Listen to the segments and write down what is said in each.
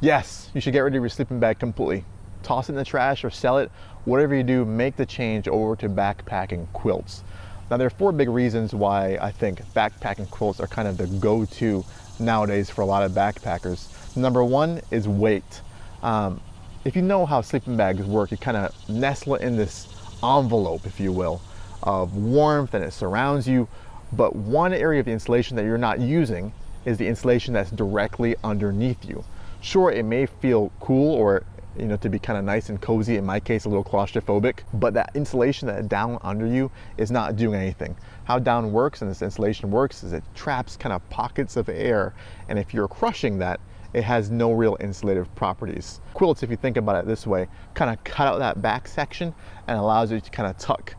Yes, you should get rid of your sleeping bag completely. Toss it in the trash or sell it. Whatever you do, make the change over to backpacking quilts. Now, there are 4 big reasons why I think backpacking quilts are kind of the go-to nowadays for a lot of backpackers. Number 1 is weight. If you know how sleeping bags work, you kind of nestle in this envelope, if you will, of warmth, and it surrounds you. But one area of the insulation that you're not using is the insulation that's directly underneath you. Sure, it may feel cool or to be kind of nice and cozy, in my case a little claustrophobic, but that insulation that down under you is not doing anything. How down works and this insulation works is it traps kind of pockets of air, and if you're crushing that, it has no real insulative properties. Quilts, if you think about it this way, kind of cut out that back section and allows you to kind of tuck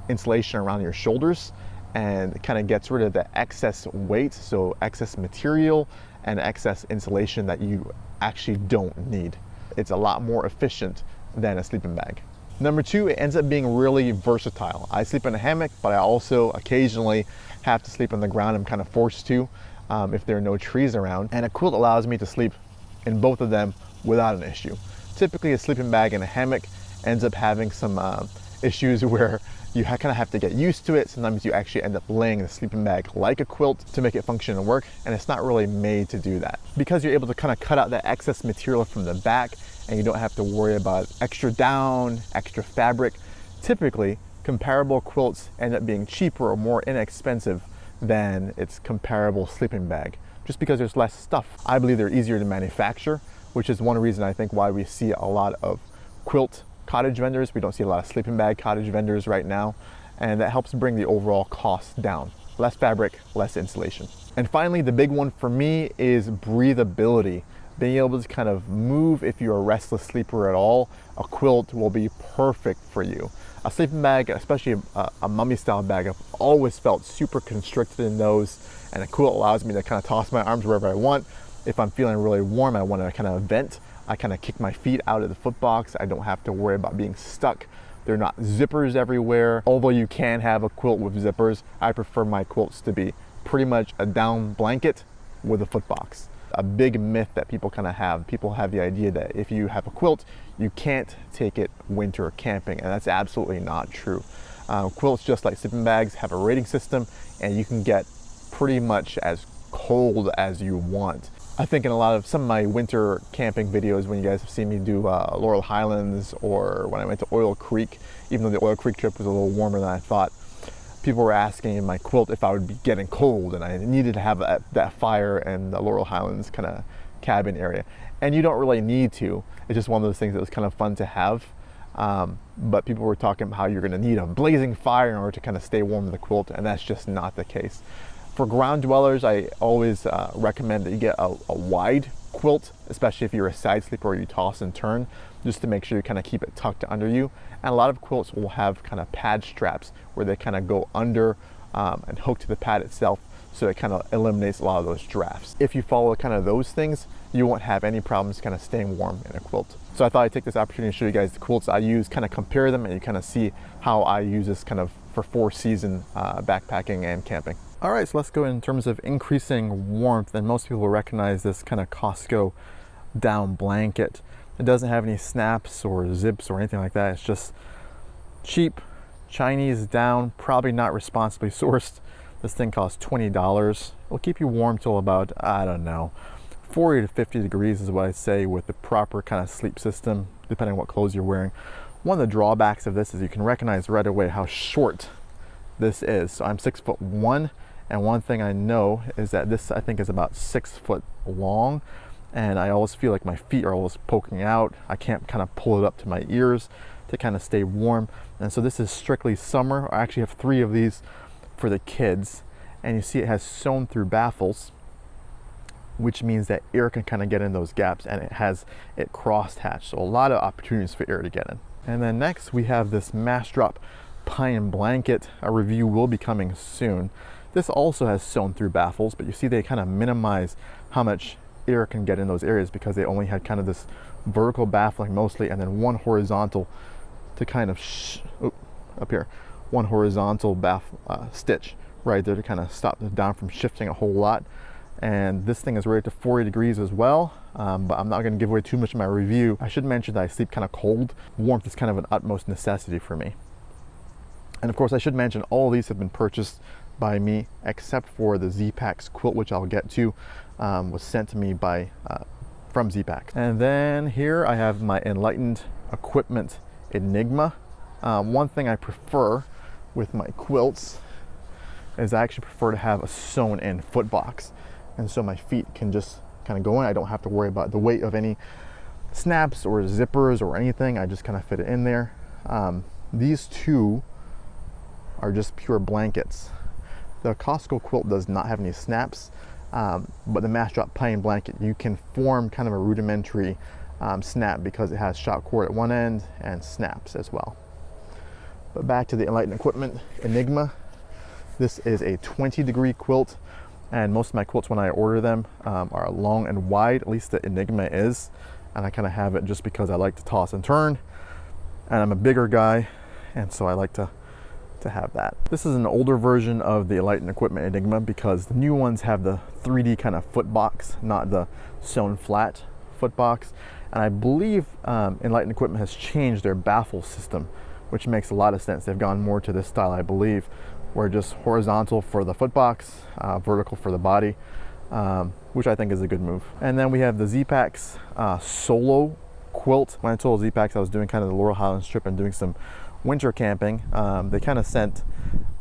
insulation around your shoulders, and it kind of gets rid of the excess weight, so excess material and excess insulation that you actually don't need. It's a lot more efficient than a sleeping bag. Number 2, it ends up being really versatile. I sleep in a hammock, but I also occasionally have to sleep on the ground. I'm kind of forced to if there are no trees around. And a quilt allows me to sleep in both of them without an issue. Typically, a sleeping bag in a hammock ends up having some issues where you kind of have to get used to it. Sometimes you actually end up laying the sleeping bag like a quilt to make it function and work, and it's not really made to do that. Because you're able to kind of cut out that excess material from the back, and you don't have to worry about extra down, extra fabric. Typically, comparable quilts end up being cheaper or more inexpensive than its comparable sleeping bag, just because there's less stuff. I believe they're easier to manufacture, which is one reason I think why we see a lot of quilt cottage vendors. We don't see a lot of sleeping bag cottage vendors right now, and that helps bring the overall cost down. Less fabric, less insulation. And finally, the big one for me is breathability. Being able to kind of move if you're a restless sleeper at all, a quilt will be perfect for you. A sleeping bag, especially a mummy style bag, I've always felt super constricted in those, and a quilt allows me to kind of toss my arms wherever I want. If I'm feeling really warm, I want to kind of vent, I kind of kick my feet out of the foot box. I don't have to worry about being stuck. They're not zippers everywhere. Although you can have a quilt with zippers, I prefer my quilts to be pretty much a down blanket with a foot box. A big myth that people kind of have. People have the idea that if you have a quilt, you can't take it winter camping, and that's absolutely not true. Quilts, just like sleeping bags, have a rating system, and you can get pretty much as cold as you want. I think in a lot of some of my winter camping videos, when you guys have seen me do Laurel Highlands, or when I went to Oil Creek, even though the Oil Creek trip was a little warmer than I thought, people were asking in my quilt if I would be getting cold, and I needed to have that fire in the Laurel Highlands kind of cabin area. And you don't really need to. It's just one of those things that was kind of fun to have. But people were talking about how you're going to need a blazing fire in order to kind of stay warm in the quilt, and that's just not the case. For ground dwellers, I always recommend that you get a wide quilt, especially if you're a side sleeper or you toss and turn, just to make sure you kind of keep it tucked under you. And a lot of quilts will have kind of pad straps where they kind of go under and hook to the pad itself, so it kind of eliminates a lot of those drafts. If you follow kind of those things, you won't have any problems kind of staying warm in a quilt. So I thought I'd take this opportunity to show you guys the quilts I use, kind of compare them, and you kind of see how I use this kind of for 4-season backpacking and camping. All right, so let's go in terms of increasing warmth, and most people will recognize this kind of Costco down blanket. It doesn't have any snaps or zips or anything like that. It's just cheap Chinese down, probably not responsibly sourced. This thing costs $20. It'll keep you warm till about, I don't know, 40 to 50 degrees is what I'd say, with the proper kind of sleep system, depending on what clothes you're wearing. One of the drawbacks of this is you can recognize right away how short this is. So I'm 6'1", and one thing I know is that this, I think, is about 6 foot long, and I always feel like my feet are always poking out. I can't kind of pull it up to my ears to kind of stay warm. And so this is strictly summer. I actually have 3 of these for the kids, and you see it has sewn through baffles, which means that air can kind of get in those gaps, and it has it cross-hatched, so a lot of opportunities for air to get in. And then next we have this Mass Drop pine blanket. A review will be coming soon. This also has sewn through baffles, but you see they kind of minimize how much air can get in those areas, because they only had kind of this vertical baffling mostly, and then one horizontal to kind of up here, one horizontal stitch right there to kind of stop the down from shifting a whole lot. And this thing is rated to 40 degrees as well. but I'm not going to give away too much of my review. I should mention that I sleep kind of cold. Warmth is kind of an utmost necessity for me. And of course, I should mention all of these have been purchased by me, except for the Z-Packs quilt, which I'll get to, was sent to me by from Z-Packs. And then here I have my Enlightened Equipment Enigma. One thing I prefer with my quilts is I actually prefer to have a sewn in foot box, and so my feet can just kind of go in. I don't have to worry about the weight of any snaps or zippers or anything. I just kind of fit it in there. These two are just pure blankets. The Costco quilt does not have any snaps, but the Mass Drop Pine blanket, you can form kind of a rudimentary snap because it has shot cord at one end and snaps as well. But back to the Enlightened Equipment Enigma. This is a 20-degree quilt, and most of my quilts when I order them are long and wide, at least the Enigma is, and I kind of have it just because I like to toss and turn, and I'm a bigger guy, and so I like to have that. This is an older version of the Enlightened Equipment Enigma because the new ones have the 3D kind of foot box, not the sewn flat foot box, and I believe Enlightened Equipment has changed their baffle system, which makes a lot of sense. They've gone more to this style, I believe, where just horizontal for the foot box, vertical for the body, which I think is a good move. And then we have the Z-Packs Solo quilt. When I told Z-Packs I was doing kind of the Laurel Highlands trip and doing some winter camping, they kind of sent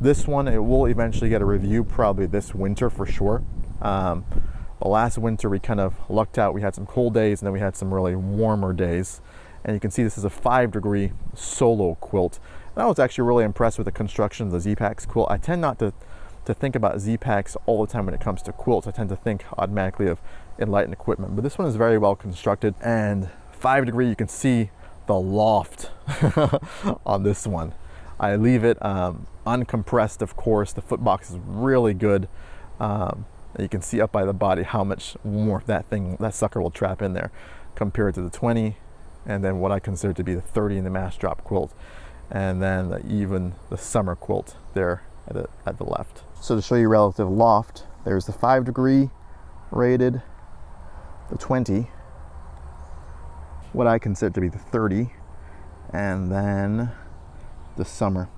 this one. It will eventually get a review probably this winter for sure. The last winter we kind of lucked out. We had some cold days and then we had some really warmer days. And you can see this is a 5-degree solo quilt. And I was actually really impressed with the construction of the Z-Packs quilt. I tend not to think about Z-Packs all the time when it comes to quilts. I tend to think automatically of Enlightened Equipment, but this one is very well constructed. And 5-degree, you can see the loft on this one. I leave it uncompressed, of course. The foot box is really good. You can see up by the body how much more that sucker will trap in there compared to the 20, and then what I consider to be the 30 in the Mass Drop quilt, and then even the summer quilt there at the left. So to show you relative loft, there's the 5-degree rated, the 20, what I consider to be the 30, and then the summer,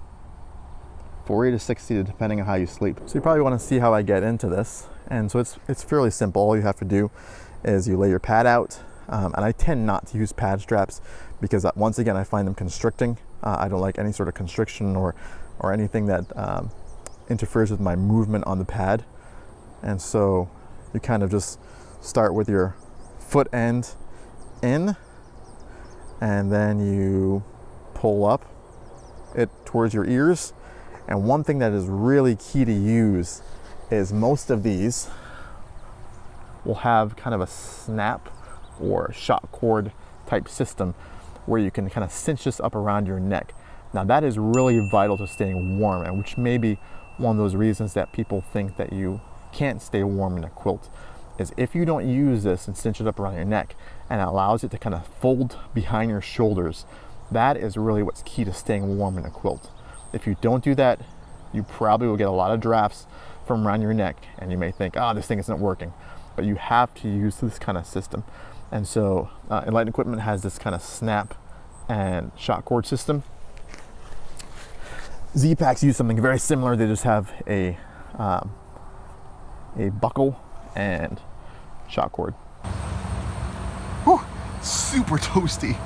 40 to 60 depending on how you sleep. So you probably want to see how I get into this, and so it's fairly simple. All you have to do is you lay your pad out, and I tend not to use pad straps because once again I find them constricting. I don't like any sort of constriction or anything that interferes with my movement on the pad, and so you kind of just start with your foot end in, and then you pull up it towards your ears. And one thing that is really key to use is most of these will have kind of a snap or shot cord type system where you can kind of cinch this up around your neck. Now that is really vital to staying warm, and which may be one of those reasons that people think that you can't stay warm in a quilt, is if you don't use this and cinch it up around your neck and it allows it to kind of fold behind your shoulders, that is really what's key to staying warm in a quilt. If you don't do that, you probably will get a lot of drafts from around your neck, and you may think, oh, this thing isn't working. But you have to use this kind of system. And so Enlightened Equipment has this kind of snap and shot cord system. Z-Packs use something very similar. They just have a buckle and shot cord. Whew, super toasty.